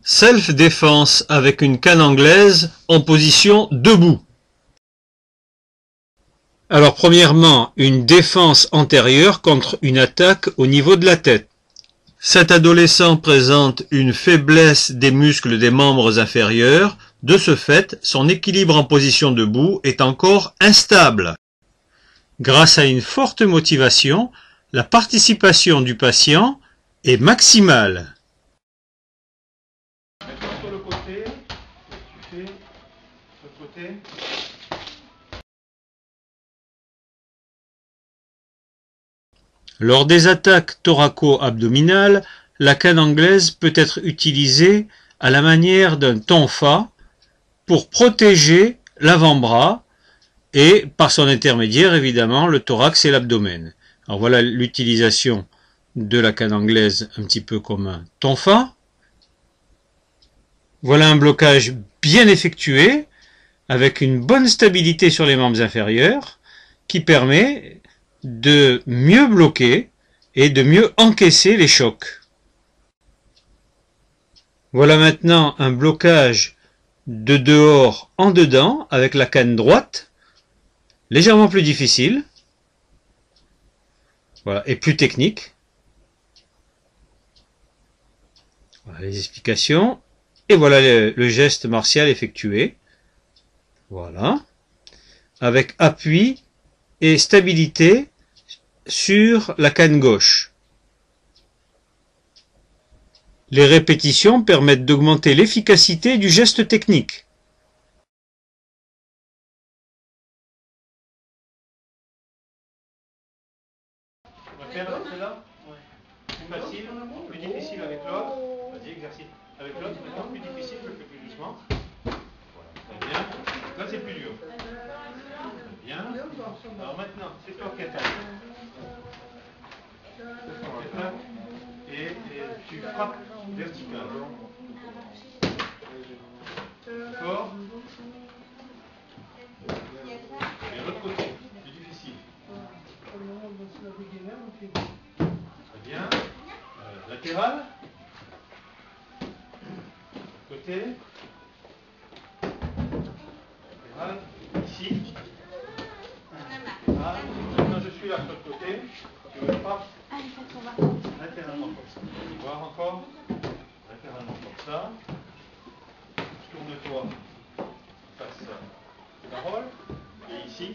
Self-défense avec une canne anglaise en position debout. Alors premièrement, une défense antérieure contre une attaque au niveau de la tête. Cet adolescent présente une faiblesse des muscles des membres inférieurs. De ce fait, son équilibre en position debout est encore instable. Grâce à une forte motivation, la participation du patient est maximale. Maintenant sur le côté, tu fais sur le côté. Lors des attaques thoraco-abdominales, la canne anglaise peut être utilisée à la manière d'un tonfa pour protéger l'avant-bras et, par son intermédiaire, évidemment, le thorax et l'abdomen. Alors voilà l'utilisation de la canne anglaise un petit peu comme un tonfa. Voilà un blocage bien effectué, avec une bonne stabilité sur les membres inférieurs, qui permet de mieux bloquer et de mieux encaisser les chocs. Voilà maintenant un blocage de dehors en dedans avec la canne droite, légèrement plus difficile, voilà, et plus technique. Voilà les explications. Et voilà le geste martial effectué. Voilà. Avec appui et stabilité sur la canne gauche. Les répétitions permettent d'augmenter l'efficacité du geste technique. On va faire celle-là. Plus facile, plus difficile avec l'autre. Vas-y, exercice. Avec l'autre, maintenant plus difficile, je le fais plus doucement. Voilà, très bien. Là, c'est plus dur. Très bien. Alors maintenant, c'est toi qui attaques. Et tu frappes vertical. Fort. Et l'autre côté, plus difficile. Très bien. Latéral. Côté. Latéral. Ici. Latéral. Maintenant je suis là sur le côté. Tu me frappes latéralement comme ça. Tu vois encore. Latéralement comme ça. Tourne-toi. Face parole. Et ici.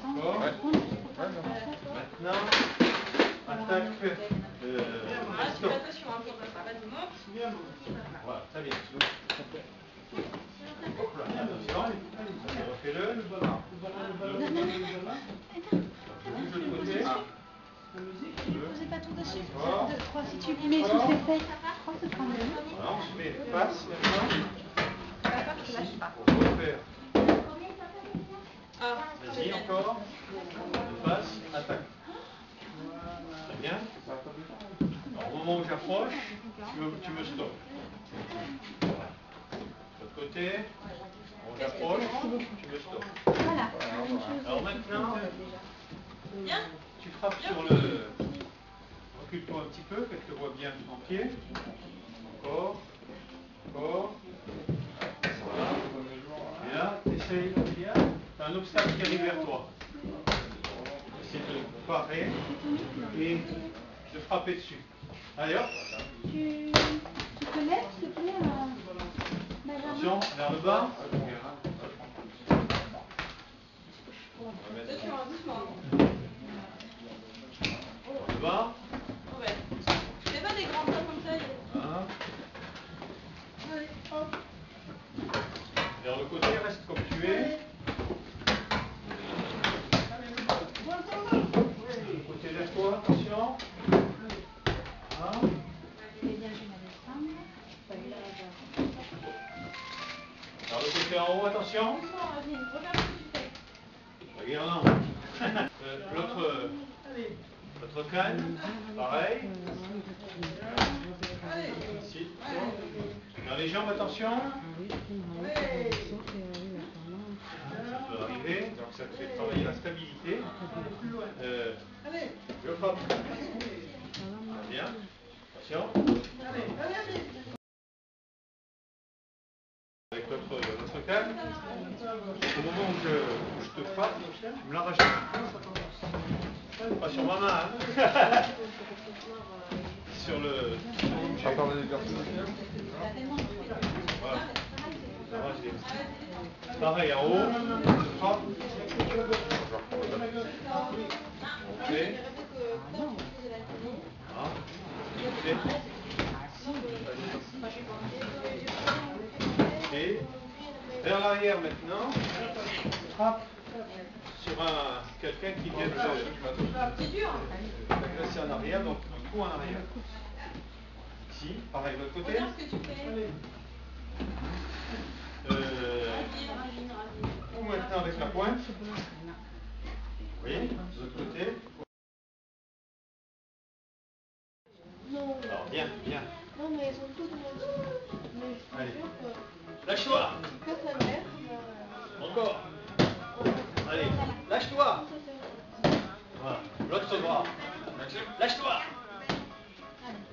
Encore. Maintenant, attaque. Stop. Voilà, très bien. Hop là, attention. Refais-le. Je le côté. Ne posez pas tout dessus. 2, 3, si tu mets sous ses fesses, 3, c'est 30 minutes. Voilà, on se met face maintenant. Pour refaire. Vas-y, encore. De face, attaque. Très bien. Alors, au moment où j'approche, tu me stoppes. Voilà. De l'autre côté, on j'approche, tu me stoppes. Voilà. Alors maintenant, tu frappes sur le... Recule-toi un petit peu, qu'elle te voit bien en pied. Encore. Encore. Voilà. Et là, tu essayes. Tu as un obstacle qui arrive vers toi. Essaye de parer et de frapper dessus. Allez hop. Tu te lèves, s'il te plaît, Attention, vers le bas. Le bas. Fais pas des grands pas comme ça. Voilà. Vers le côté, reste comme tu es. Le côté vers toi, attention. Voilà. Vers le côté en haut, attention. Regarde là. L'autre canne, pareil. Ici. Dans les jambes, attention. Ça peut arriver, donc ça te fait travailler la stabilité. Je frappe. Bien. Attention. au moment où je te frappe, tu me l'arraches. Pas sur ma main, hein. Sur le... Voilà. Pareil, en haut, je frappe. Ok. Et vers l'arrière maintenant, frappe sur quelqu'un qui vient de agresser en arrière, donc un coup en arrière. Ici, pareil de l'autre côté. Ou maintenant avec la pointe. Oui, de l'autre côté. Non. Alors viens, viens. Non, mais elles sont toutes mais Allez. Lâche-toi. que sa mère. Encore. Allez, lâche-toi. Voilà, l'autre bras. Lâche-toi.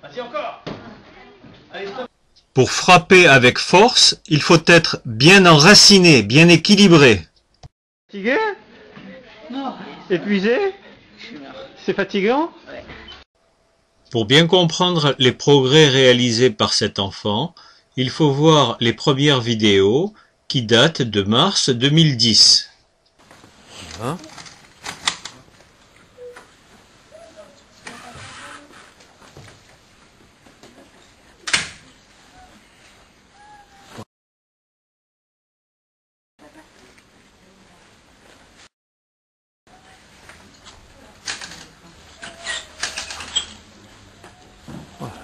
Vas-y encore. Allez, stop. Pour frapper avec force, il faut être bien enraciné, bien équilibré. Fatigué? Non. Épuisé? C'est fatigant? Ouais. Pour bien comprendre les progrès réalisés par cet enfant, il faut voir les premières vidéos qui datent de mars 2010. Hein?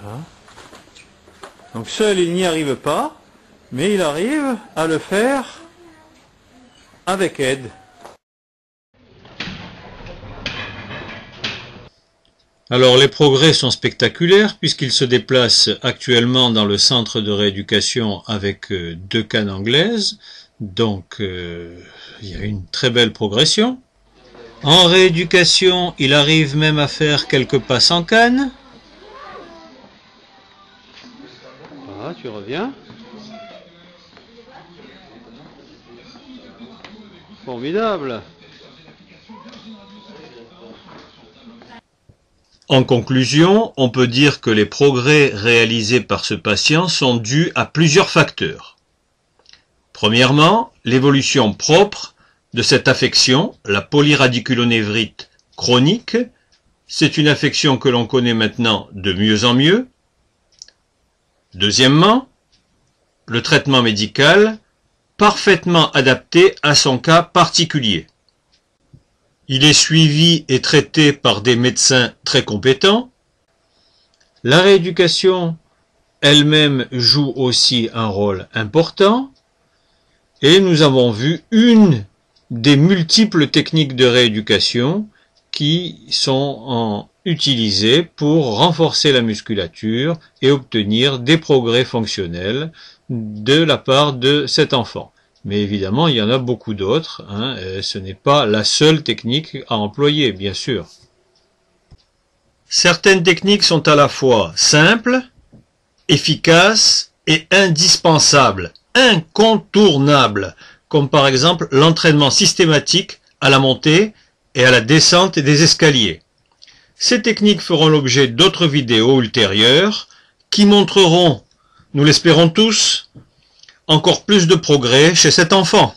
Voilà. Donc seul il n'y arrive pas, mais il arrive à le faire avec aide. Alors les progrès sont spectaculaires puisqu'il se déplace actuellement dans le centre de rééducation avec 2 cannes anglaises, donc il y a une très belle progression. En rééducation, il arrive même à faire quelques pas sans canne. Voilà, tu reviens. Formidable. En conclusion, on peut dire que les progrès réalisés par ce patient sont dus à plusieurs facteurs. Premièrement, l'évolution propre de cette affection, la polyradiculonévrite chronique. C'est une affection que l'on connaît maintenant de mieux en mieux. Deuxièmement, le traitement médical parfaitement adapté à son cas particulier. Il est suivi et traité par des médecins très compétents. La rééducation elle-même joue aussi un rôle important. Et nous avons vu une des multiples techniques de rééducation qui sont utilisées pour renforcer la musculature et obtenir des progrès fonctionnels de la part de cet enfant. Mais évidemment, il y en a beaucoup d'autres, hein, ce n'est pas la seule technique à employer, bien sûr. Certaines techniques sont à la fois simples, efficaces et indispensables, incontournables, comme par exemple l'entraînement systématique à la montée et à la descente des escaliers. Ces techniques feront l'objet d'autres vidéos ultérieures qui montreront, nous l'espérons tous, encore plus de progrès chez cet enfant.